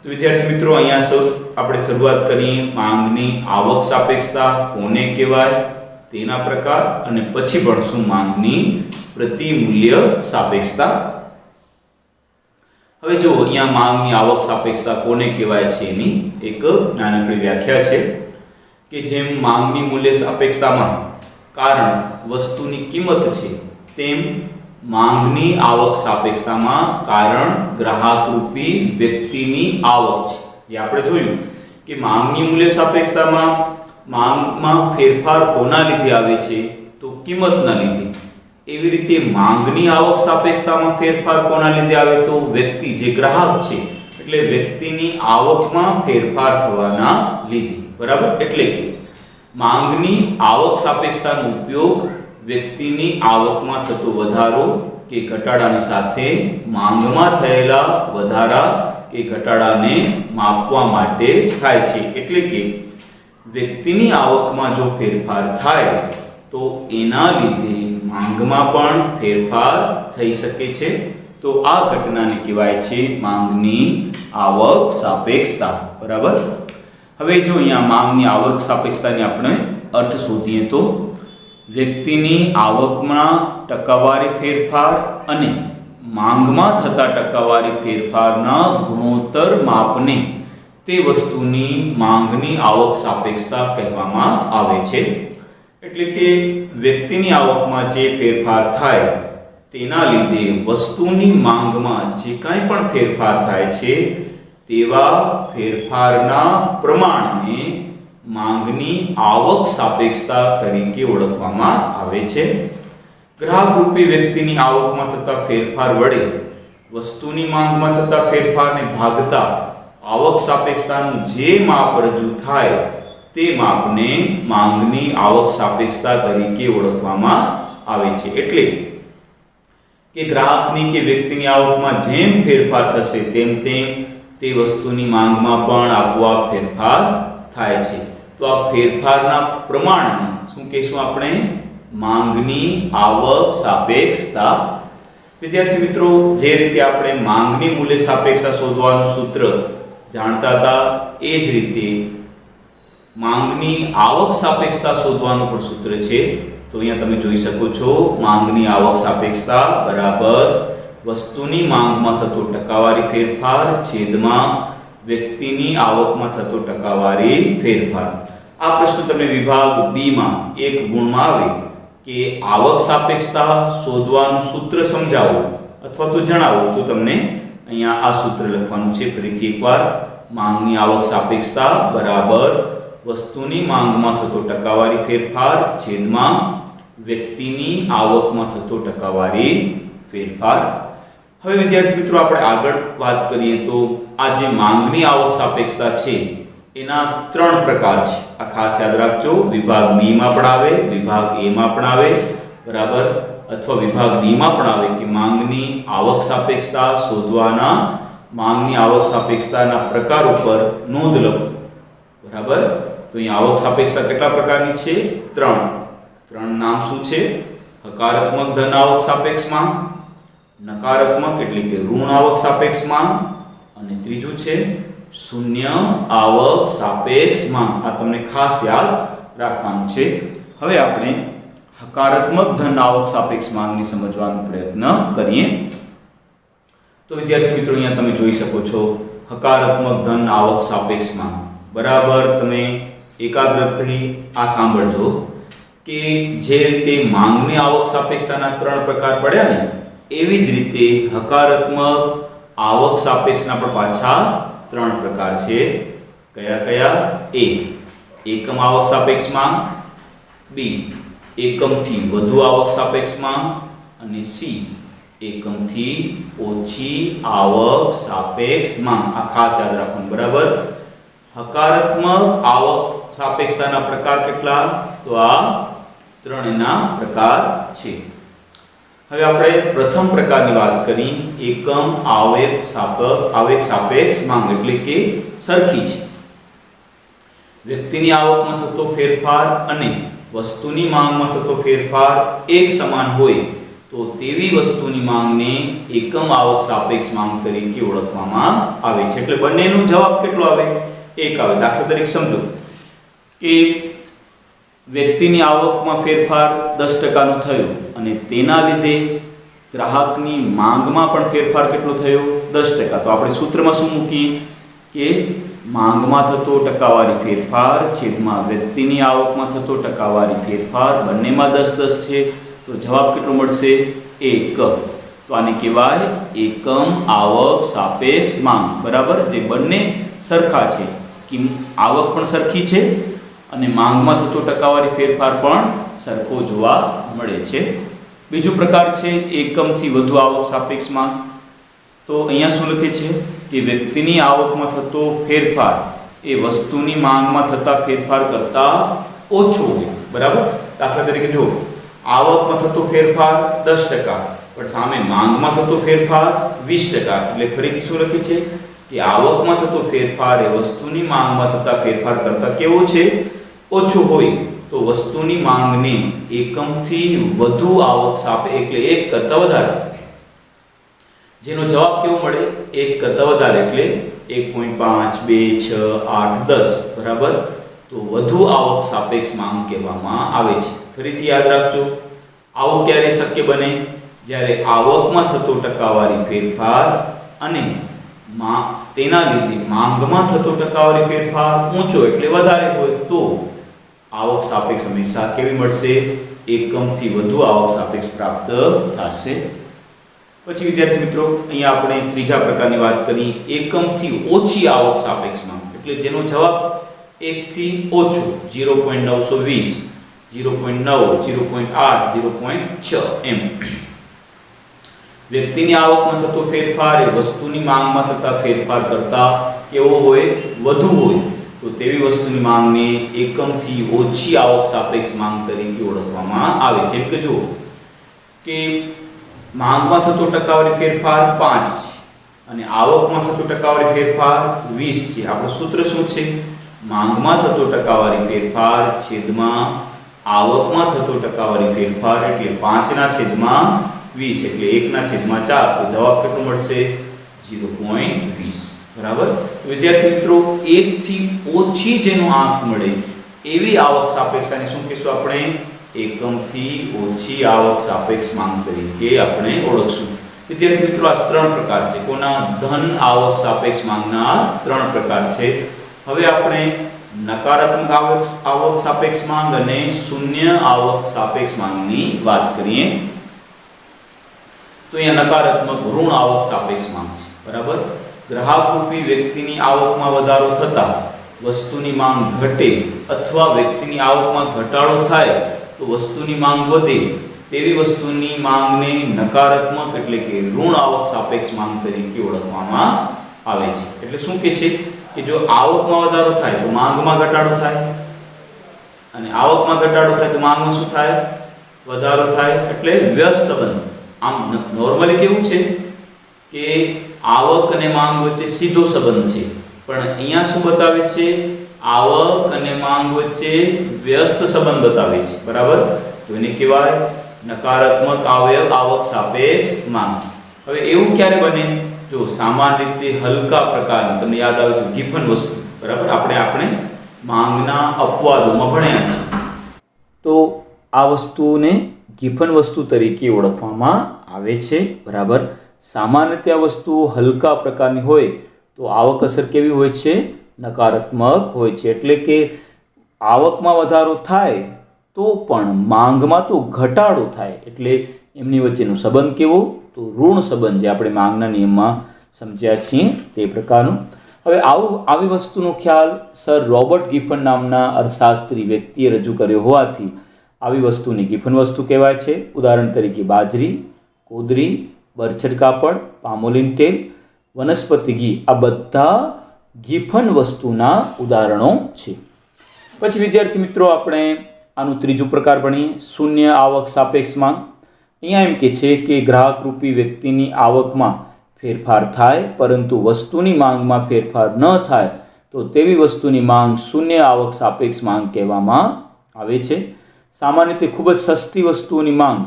તો વિદ્યાર્થી મિત્રો, અહીંયા આપણે શરૂઆત કરીએ માંગની આવક સાપેક્ષતા કોને કહેવાય તેના પ્રકાર, અને પછી ભણશું માંગની પ્રતિ મૂલ્ય સાપેક્ષતા. હવે જો અહીંયા માંગની આવક સાપેક્ષતા કોને કહેવાય છે એની એક નાનકડી વ્યાખ્યા છે કે જેમ માંગની મૂલ્ય સાપેક્ષતામાં કારણ વસ્તુની કિંમત છે, તેમ માંગની આવક સાપેક્ષતામાં કારણ ગ્રાહક રૂપી વ્યક્તિની આવક છે. જે આપણે જોયું કે માંગની મૂલ્ય સાપેક્ષતામાં માંગમાં ફેરફાર કોના લીધે આવે છે? તો કિંમતના લીધે. એવી રીતે માંગની આવક સાપેક્ષતામાં ફેરફાર કોના લીધે આવે? તો વ્યક્તિ જે ગ્રાહક છે એટલે વ્યક્તિની આવકમાં ફેરફાર થવાના લીધે. બરાબર. એટલે કે માંગની આવક સાપેક્ષતાનો ઉપયોગ વ્યક્તિની આવકમાં થતો વધારો કે ઘટાડાની સાથે માંગમાં થયેલા વધારા કે ઘટાડાને માપવા માટે થાય છે. એટલે કે વ્યક્તિની આવકમાં જો ફેરફાર થાય તો એના લીધે માંગમાં પણ ફેરફાર થઈ શકે છે. તો આ ઘટનાને કહેવાય છે માંગની આવક સાપેક્ષતા. બરાબર. હવે જો અહીંયા માંગની આવક સાપેક્ષતાની આપણે અર્થ શોધીએ તો વ્યક્તિની આવકમાં ટકાવારી ફેરફાર અને માંગમાં થતા ટકાવારી ફેરફારના ગુણોત્તર માપને તે વસ્તુની માંગની આવક સાપેક્ષતા કહેવામાં આવે છે. એટલે કે વ્યક્તિની આવકમાં જે ફેરફાર થાય તેના લીધે વસ્તુની માંગમાં જે કાંઈ પણ ફેરફાર થાય છે તેવા ફેરફારના પ્રમાણને માંગની આવક સાપેક્ષતા તરીકે ઓળખવામાં આવે છે. ગ્રાહક રૂપી વ્યક્તિની આવકમાં થતા ફેરફાર વડે વસ્તુની માંગમાં થતા ફેરફારને ભાગતા આવક સાપેક્ષતાનું જે માપ રજૂ થાય તે માપને માંગની આવક સાપેક્ષતા તરીકે ઓળખવામાં આવે છે. એટલે કે ગ્રાહકની કે વ્યક્તિની આવકમાં જેમ ફેરફાર થશે તેમ તેમ તે વસ્તુની માંગમાં પણ આપોઆપ ફેરફાર થાય છે. તો આ ફેરફારના પ્રમાણને શું કહેશું આપણે? માંગની આવક સાપેક્ષતા. વિદ્યાર્થી મિત્રો, જે રીતે આપણે માંગની મૂલ્ય સાપેક્ષતા શોધવાનું સૂત્ર જાણતા હતા એ જ રીતે માંગની આવક સાપેક્ષતા શોધવાનું પણ સૂત્ર છે. તો અહીંયા તમે જોઈ શકો છો માંગની આવક સાપેક્ષતા બરાબર વસ્તુની માંગમાં થતો ટકાવારી ફેરફાર છેદમાં વ્યક્તિની આવકમાં થતો ટકાવારી ફેરફાર. આ પ્રશ્ન તમને વિભાગ બી માં એક ગુણમાં આવે કે આવક સાપેક્ષતા શોધવાનું સૂત્ર સમજાવો અથવા તો જણાવો તો તમને અહીંયા આ સૂત્ર લખવાનું છે. ફરીથી એકવાર, માંગની આવક સાપેક્ષતા બરાબર વસ્તુની માંગમાં થતો ટકાવારી ફેરફાર છેદમાં વ્યક્તિની આવકમાં થતો ટકાવારી ફેરફાર. હવે વિદ્યાર્થી મિત્રો, આપણે આગળ વાત કરીએ તો આ જે માંગની આવક સાપેક્ષતા છે એના 3 પ્રકાર છે. આ ખાસ યાદ રાખજો. વિભાગ બી માં પણ આવે, વિભાગ એ માં પણ આવે, બરાબર, અથવા વિભાગ ડી માં પણ આવે કે માંગની આવક સાપેક્ષતા શોધવાના માંગની આવક સાપેક્ષતાના પ્રકાર ઉપર નોંધ લખો. બરાબર. તો અહીં આવક સાપેક્ષતા કેટલા પ્રકારની છે? 3 નામ શું છે? હકારાત્મક ધન આવક સાપેક્ષ માંગ, નકારાત્મક એટલે કે ઋણ આવક સાપેક્ષ માંગ, અને ત્રીજું છે શૂન્ય આવક સાપેક્ષ માંગ. આ તમને ખાસ યાદ રાખવાનું છે. હવે આપણે હકારાત્મક ધન આવક સાપેક્ષ માંગને સમજવાનો પ્રયત્ન કરીએ. તો વિદ્યાર્થી મિત્રો, અહીંયા તમે જોઈ શકો છો હકારાત્મક ધન આવક સાપેક્ષ માંગ. બરાબર. તમે એકાગ્ર થઈ આ સાંભળજો કે જે રીતે માંગની આવક સાપેક્ષતાના 3 પ્રકાર પડ્યા ને એવી જ રીતે હકારાત્મક આવક સાપેક્ષના પણ પાછા 3 પ્રકાર છે. કયા કયા? એ એકમ આવક સાપેક્ષ માંગ, બી એકમથી વધુ આવક સાપેક્ષ માંગ, અને સી એકમથી ઓછી આવક સાપેક્ષ માંગ. આ ખાસ યાદ રાખવાનું. બરાબર. હકારાત્મક આવક સાપેક્ષતાના પ્રકાર કેટલા? તો આ 3 ના પ્રકાર છે. હવે આપણે પ્રથમ પ્રકારની વાત કરી. એકમ આવક સાપેક્ષ માંગ એટલે કે સરખી છે. વ્યક્તિની આવકમાં થતો ફેરફાર અને વસ્તુની માંગમાં થતો ફેરફાર એક સમાન હોય તો તેવી વસ્તુની માંગને એકમ આવક સાપેક્ષ માંગ તરીકે ઓળખવામાં આવે છે. એટલે બંનેનો જવાબ કેટલો આવે? 1 આવે. દાખલા તરીકે સમજો કે વ્યક્તિની આવકમાં ફેરફાર 10% નો થયો અને તેના લીધે ગ્રાહકની માંગમાં પણ ફેરફાર કેટલો થયો? 10%. તો આપણે સૂત્રમાં શું મૂકીએ કે માંગમાં થતો ટકાવારી ફેરફાર છેદમાં વ્યક્તિની આવકમાં થતો ટકાવારી ફેરફાર બંનેમાં 10-10 છે તો જવાબ કેટલો મળશે? 1. તો આને કહેવાય એકમ આવક સાપેક્ષ માંગ. બરાબર. જે બંને સરખા છે, કે આવક પણ સરખી છે અને માંગમાં થતો ટકાવારી ફેરફાર પણ સરખો જોવા મળે છે. બીજો પ્રકાર છે એકમથી વધુ આવક સાપેક્ષ માંગ. તો અહીંયા શું લખે છે કે વ્યક્તિની આવકમાં થતો ફેરફાર એ વસ્તુની માંગમાં થતા ફેરફાર કરતાં ઓછો હોય, બરાબર. દાખલા તરીકે જો આવકમાં થતો ફેરફાર 10%, પણ સામે માંગમાં થતો ફેરફાર 20%. એટલે ફરીથી શું લખી છે કે આવકમાં થતો ફેરફાર એ વસ્તુની માંગમાં થતા ફેરફાર કરતાં કેવો છે? ઓછો હોય તો વસ્તુની માંગને એકમથી વધુ આવક સાપે એટલે 1 કરતાં વધારે. જેનો જવાબ કેવો મળે? 1 કરતાં વધારે એટલે 1.5, 2, 6, 8, 10, બરાબર. તો વધુ આવક સાપેક્ષ માંગ કહેવામાં આવે છે. ફરીથી યાદ રાખજો, આવું ક્યારે શક્ય બને? જ્યારે આવકમાં થતો ટકાવારી ફેરફાર અને તેના લીધે માંગમાં થતો ટકાવારી ફેરફાર ઊંચો એટલે વધારે હોય તો આવક સાપેક્ષ હંમેશા કેવી મળશે? એકમથી વધુ આવક સાપેક્ષ પ્રાપ્ત થશે. પછી વિદ્યાર્થી મિત્રો, અહીંયા આપણે ત્રીજા પ્રકારની વાત કરી, એકમથી ઓછી આવક સાપેક્ષ માંગ. એટલે જેનો જવાબ 1 થી ઓછો, 0.920, 0.9, 0.8, 0.6 એમ. વ્યક્તિની આવકમાં થતો ફેરફાર એ વસ્તુની માંગમાં થતા ફેરફાર કરતા કેવો હોય? વધુ હોય તો તેવી વસ્તુની માંગને એકમથી ઓછી આવક સાપેક્ષ માંગ તરીકે ઓળખવામાં આવે. જેમ કે જુઓ કે માંગમાં થતો ટકાવારી ફેરફાર 5 છે અને આવકમાં થતો ટકાવારી ફેરફાર 20 છે. આપણું સૂત્ર શું છે? માંગમાં થતો ટકાવારી ફેરફાર છેદમાં આવકમાં થતો ટકાવારી ફેરફાર એટલે 5/20 એટલે 1/4. તો જવાબ કેટલો મળશે? 0.20, બરાબર. વિદ્યાર્થી મિત્રો, 1 થી ઓછી જેનો આંક મળે એવી આવક સાપેક્ષતાને શું કહીશું આપણે? એકમથી ઓછી આવક સાપેક્ષ માંગ તરીકે આપણે ઓળખશું. વિદ્યાર્થી મિત્રો, આ 3 પ્રકાર છે. કોના? ધન આવક સાપેક્ષ માંગના 3 પ્રકાર છે. હવે આપણે નકારાત્મક આવક સાપેક્ષ માંગ અને શૂન્ય આવક સાપેક્ષ માંગની વાત કરીએ. તો અહીંયા નકારાત્મક ઋણ આવક સાપેક્ષ માંગ છે, બરાબર. ગ્રાહક રૂપી વ્યક્તિની આવકમાં વધારો થતા વસ્તુની માંગ ઘટે અથવા વ્યક્તિની આવકમાં ઘટાડો થાય તો વસ્તુની માંગ વધે તેવી વસ્તુની માંગને નકારાત્મક એટલે કે ઋણ આવક સાપેક્ષ માંગ તરીકે ઓળખવામાં આવે છે. એટલે શું કહે છે કે જો આવકમાં વધારો થાય તો માંગમાં ઘટાડો થાય અને આવકમાં ઘટાડો થાય તો માંગમાં શું થાય? વધારો થાય. એટલે વ્યસ્ત સંબંધ. આમ નોર્મલી કેવું છે કે આવક અને માંગ વચ્ચે સીધો સંબંધ છે, પણ અહીંયા શું બતાવે છે? આવક અને માંગ વચ્ચે વ્યસ્ત સંબંધ બતાવે છે, બરાબર. તો એને કહેવાય નકારાત્મક આવક સાપેક્ષ માંગ. હવે એવું ક્યારે બને? જો સામાન્ય રીતે હલકા પ્રકારની, તમને યાદ આવે તો ગિફન વસ્તુ, બરાબર. આપણે માંગના અપવાદોમાં ભણ્યા છે. તો આ વસ્તુને ગિફન વસ્તુ તરીકે ઓળખવામાં આવે છે, બરાબર. સામાન્ય રીતે આ વસ્તુ હલકા પ્રકારની હોય તો આવક અસર કેવી હોય છે? નકારાત્મક હોય છે. એટલે કે આવકમાં વધારો થાય તો પણ માંગમાં તો ઘટાડો થાય. એટલે એમની વચ્ચેનો સંબંધ કેવો? તો ઋણ સંબંધ, જે આપણે માંગના નિયમમાં સમજ્યા છીએ તે પ્રકારનું. હવે આવી વસ્તુનો ખ્યાલ સર રોબર્ટ ગિફન નામના અર્થશાસ્ત્રી વ્યક્તિએ રજૂ કર્યો હોવાથી આવી વસ્તુની ગિફન વસ્તુ કહેવાય છે. ઉદાહરણ તરીકે બાજરી, કોદરી, બરછટ કાપડ, પામોલીન તેલ, વનસ્પતિ ઘી, આ બધા ગિફન વસ્તુના ઉદાહરણો છે. પછી વિદ્યાર્થી મિત્રો, આપણે આનું ત્રીજું પ્રકાર ભણીએ, શૂન્ય આવક સાપેક્ષ માંગ. અહીંયા એમ કે છે કે ગ્રાહક રૂપી વ્યક્તિની આવકમાં ફેરફાર થાય પરંતુ વસ્તુની માંગમાં ફેરફાર ન થાય તો તેવી વસ્તુની માંગ શૂન્ય આવક સાપેક્ષ માંગ કહેવામાં આવે છે. સામાન્ય રીતે ખૂબ જ સસ્તી વસ્તુઓની માંગ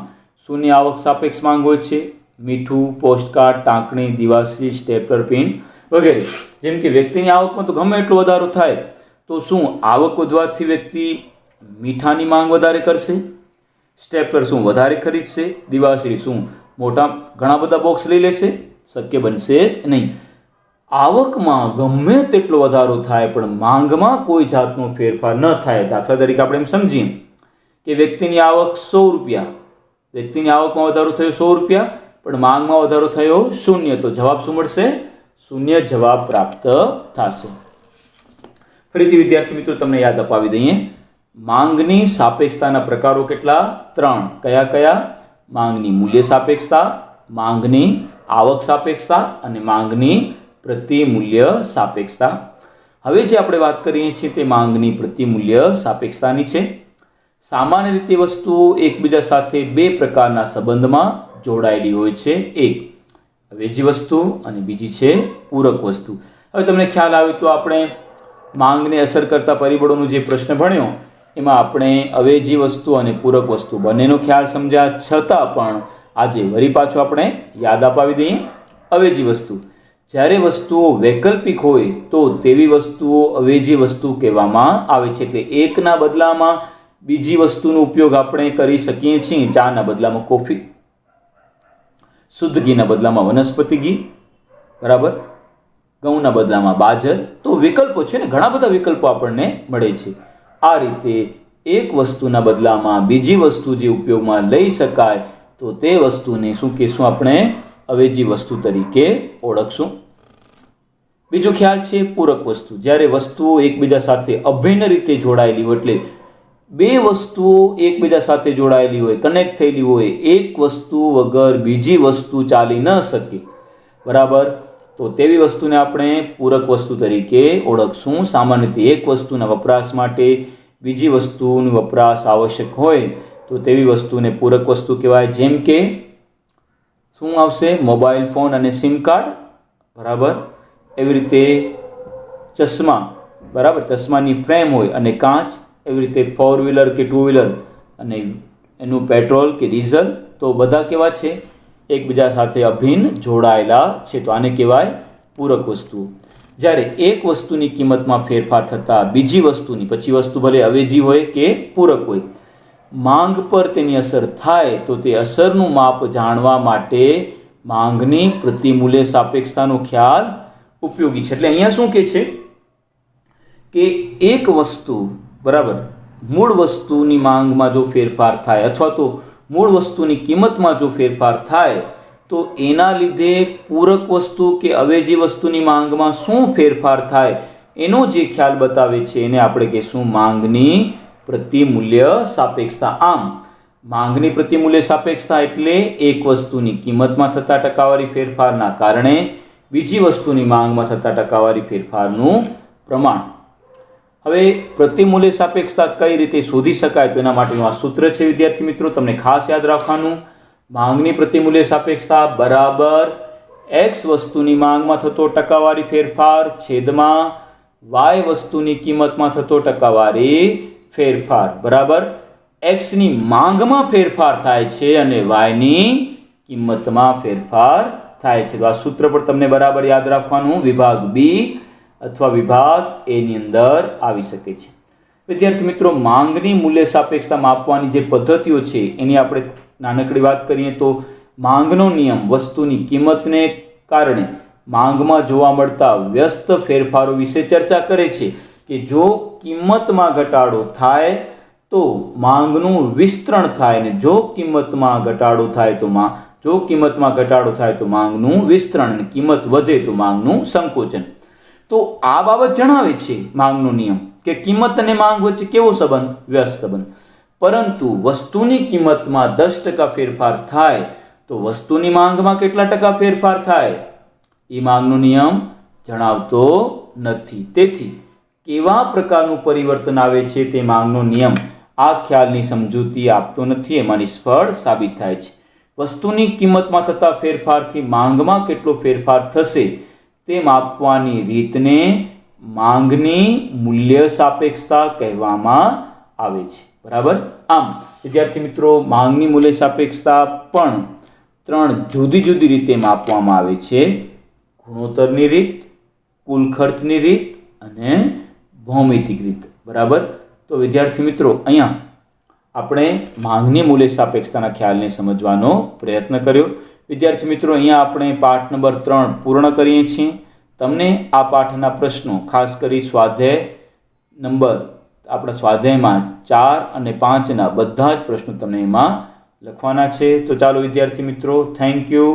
શૂન્ય આવક સાપેક્ષ માંગ હોય છે. મીઠું, પોસ્ટકાર્ડ, ટાંકણી, દિવાસળી, સ્ટેપલર પેન વગેરે. જેમ કે વ્યક્તિની આવકમાં તો ગમે એટલો વધારો થાય તો શું આવક વધવાથી વ્યક્તિ મીઠાની માંગ વધારે કરશે? સ્ટેપલર શું વધારે ખરીદશે? દિવાસળી શું ઘણા બધા બોક્સ લઈ લેશે? શક્ય બનશે જ નહીં. આવકમાં ગમે તેટલો વધારો થાય પણ માંગમાં કોઈ જાતનો ફેરફાર ન થાય. દાખલા તરીકે આપણે એમ સમજીએ કે વ્યક્તિની આવક 100 રૂપિયા, વ્યક્તિની આવકમાં વધારો થયો 100 રૂપિયા પણ માંગમાં વધારો થયો 0, તો જવાબ શું મળશે? શૂન્ય જવાબ પ્રાપ્ત થશે. ફરીથી વિદ્યાર્થી મિત્રો તમને યાદ અપાવી દઈએ, માંગની સાપેક્ષતાના પ્રકારો કેટલા? 3. કયા કયા? માંગની મૂલ્ય સાપેક્ષતા, માંગની આવક સાપેક્ષતા અને માંગની પ્રતિમૂલ્ય સાપેક્ષતા. હવે જે આપણે વાત કરીએ છીએ તે માંગની પ્રતિમૂલ્ય સાપેક્ષતાની છે. સામાન્ય રીતે વસ્તુઓ એકબીજા સાથે બે પ્રકારના સંબંધમાં જોડાયેલી હોય છે. એક અવેજી વસ્તુ અને બીજી છે પૂરક વસ્તુ. હવે તમને ખ્યાલ આવે તો આપણે માંગને અસર કરતા પરિબળોનો જે પ્રશ્ન ભણ્યો એમાં આપણે અવેજી વસ્તુ અને પૂરક વસ્તુ બંનેનો ખ્યાલ સમજ્યા, છતાં પણ આજે વળી પાછું આપણે યાદ અપાવી દઈએ. અવેજી વસ્તુ, જ્યારે વસ્તુઓ વૈકલ્પિક હોય તો તેવી વસ્તુઓ અવેજી વસ્તુ કહેવામાં આવે છે. એટલે એકના બદલામાં બીજી વસ્તુનો ઉપયોગ આપણે કરી શકીએ છીએ. ચાના બદલામાં કોફી, શુદ્ધ ઘીના બદલામાં વનસ્પતિ ઘી, બરાબર, ઘઉંના બદલામાં બાજર. તો વિકલ્પો છે ને, ઘણા બધા વિકલ્પો આપણને મળે છે. આ રીતે એક વસ્તુના બદલામાં બીજી વસ્તુ જે ઉપયોગમાં લઈ શકાય તો તે વસ્તુને શું કહીશું આપણે? અવેજી વસ્તુ તરીકે ઓળખશું. બીજો ખ્યાલ છે પૂરક વસ્તુ. જ્યારે વસ્તુઓ એકબીજા સાથે અભિન્ન રીતે જોડાયેલી હોય, એટલે બે વસ્તુઓ એકબીજા સાથે જોડાયેલી હોય, કનેક્ટ થયેલી હોય, એક વસ્તુ વગર બીજી વસ્તુ ચાલી ન શકે, બરાબર, તો તેવી વસ્તુને આપણે પૂરક વસ્તુ તરીકે ઓળખશું. સામાન્ય રીતે એક વસ્તુના વપરાશ માટે બીજી વસ્તુનો વપરાશ આવશ્યક હોય તો તેવી વસ્તુને પૂરક વસ્તુ કહેવાય. જેમ કે શું આવશે? મોબાઈલ ફોન અને સિમ કાર્ડ, બરાબર. એવી રીતે ચશ્મા, બરાબર, ચશ્માની ફ્રેમ હોય અને કાચ. એવી રીતે 4 વ્હીલર કે 2 વ્હીલર અને એનું પેટ્રોલ કે ડીઝલ, તો બધા કેવા છે? એકબીજા સાથે અભિન્ન જોડાયેલા છે. તો આને કહેવાય પૂરક વસ્તુ. જ્યારે એક વસ્તુની કિંમતમાં ફેરફાર થતાં બીજી વસ્તુની, પછી વસ્તુ ભલે અવેજી હોય કે પૂરક હોય, માંગ પર તેની અસર થાય તો તે અસરનું માપ જાણવા માટે માંગની પ્રતિમૂલ્ય સાપેક્ષતાનો ખ્યાલ ઉપયોગી છે. એટલે અહીંયા શું કહે છે કે એક વસ્તુ, બરાબર, મૂળ વસ્તુની માંગમાં જો ફેરફાર થાય અથવા તો મૂળ વસ્તુની કિંમતમાં જો ફેરફાર થાય તો એના લીધે પૂરક વસ્તુ કે અવેજી વસ્તુની માંગમાં શું ફેરફાર થાય એનો જે ખ્યાલ બતાવે છે એને આપણે કહીશું માંગની પ્રતિમૂલ્ય સાપેક્ષતા. આમ માંગની પ્રતિમૂલ્ય સાપેક્ષતા એટલે એક વસ્તુની કિંમતમાં થતા ટકાવારી ફેરફારના કારણે બીજી વસ્તુની માંગમાં થતા ટકાવારી ફેરફારનું પ્રમાણ. હવે પ્રતિમૂલ્ય સાપેક્ષતા કઈ રીતે શોધી શકાય તો એના માટેનું આ સૂત્ર છે વિદ્યાર્થી મિત્રો, તમને ખાસ યાદ રાખવાનું. માંગની પ્રતિમૂલ્ય સાપેક્ષતા બરાબર એક્સ વસ્તુની માંગમાં થતો ટકાવારી ફેરફાર છેદમાં વાય વસ્તુની કિંમતમાં થતો ટકાવારી ફેરફાર, બરાબર. એક્સની માંગમાં ફેરફાર થાય છે અને વાયની કિંમતમાં ફેરફાર થાય છે. તો આ સૂત્ર પર તમને બરાબર યાદ રાખવાનું. વિભાગ બી અથવા વિભાગ એ ની અંદર આવી શકે છે. વિદ્યાર્થી મિત્રો, માંગની મૂલ્ય સાપેક્ષતા માપવાની જે પદ્ધતિઓ છે એની આપણે નાનકડી વાત કરીએ તો માંગનો નિયમ વસ્તુની કિંમતને કારણે માંગમાં જોવા મળતા વ્યસ્ત ફેરફારો વિશે ચર્ચા કરે છે કે જો કિંમતમાં ઘટાડો થાય તો માંગનું વિસ્તરણ થાય અને જો કિંમતમાં ઘટાડો થાય તો માંગનું વિસ્તરણ અને કિંમત વધે તો માંગનું સંકોચન. તો આ બાબત જણાવે છે માંગનો નિયમ કે કિંમત અને માંગ વચ્ચે કેવો સંબંધ? વ્યસ્ત સંબંધ. પરંતુ વસ્તુની કિંમતમાં 10% ફેરફાર થાય તો વસ્તુની માંગમાં કેટલા ટકા ફેરફાર થાય એ માંગનો નિયમ જણાવતો નથી. તેથી કેવા પ્રકારનું પરિવર્તન આવે છે તે માંગનો નિયમ આ ખ્યાલની સમજૂતી આપતો નથી, એમાં નિષ્ફળ સાબિત થાય છે. વસ્તુની કિંમતમાં થતા ફેરફારથી માંગમાં કેટલો ફેરફાર થશે તે માપવાની રીતને માંગની મૂલ્ય સાપેક્ષતા કહેવામાં આવે છે, બરાબર. આમ વિદ્યાર્થી મિત્રો, માંગની મૂલ્ય સાપેક્ષતા પણ 3 જુદી જુદી રીતે માપવામાં આવે છે. ગુણોત્તરની રીત, કુલ ખર્ચની રીત અને ભૌમિતિક રીત, બરાબર. તો વિદ્યાર્થી મિત્રો, અહીંયા આપણે માંગની મૂલ્ય સાપેક્ષતાના ખ્યાલને સમજવાનો પ્રયત્ન કર્યો. વિદ્યાર્થી મિત્રો, અહીંયા આપણે પાઠ નંબર 3 પૂર્ણ કરીએ છીએ. તમને આ પાઠના પ્રશ્નો, ખાસ કરી સ્વાધ્યાય નંબર, આપણા સ્વાધ્યાયમાં 4 અને 5ના બધા જ પ્રશ્નો તમને એમાં લખવાના છે. તો ચાલો વિદ્યાર્થી મિત્રો, થેન્ક યુ.